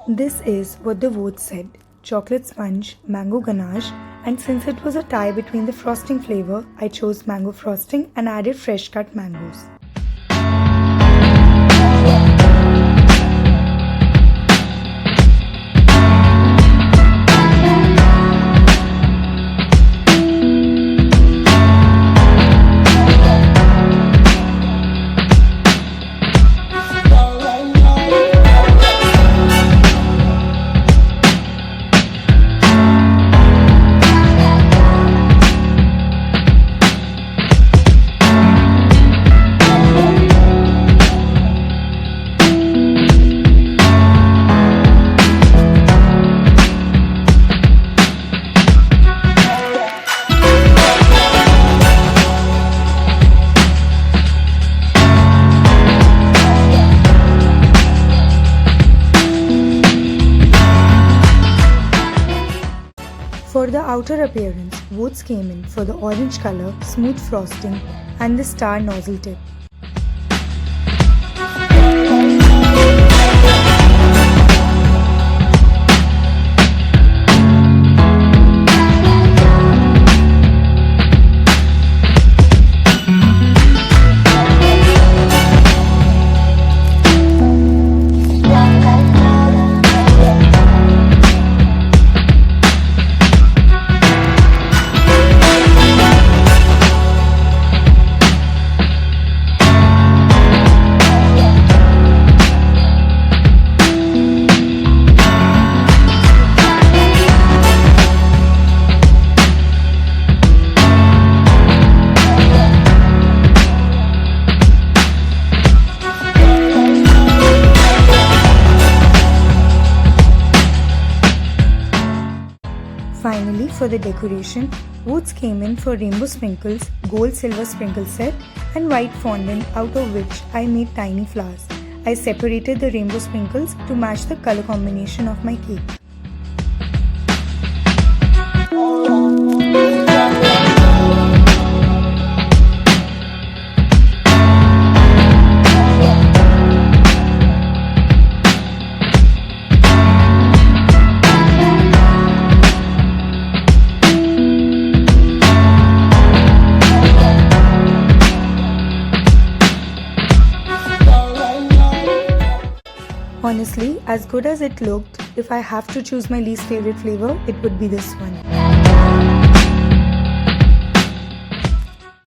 This is what the vote said: chocolate sponge, mango ganache, and since it was a tie between the frosting flavor, I chose mango frosting and added fresh cut mangoes. For the outer appearance, votes came in for the orange color, smooth frosting, and the star nozzle tip. Finally, for the decoration, votes came in for rainbow sprinkles, gold silver sprinkle set, and white fondant, out of which I made tiny flowers. I separated the rainbow sprinkles to match the color combination of my cake. Honestly, as good as it looked, if I have to choose my least favorite flavor, it would be this one.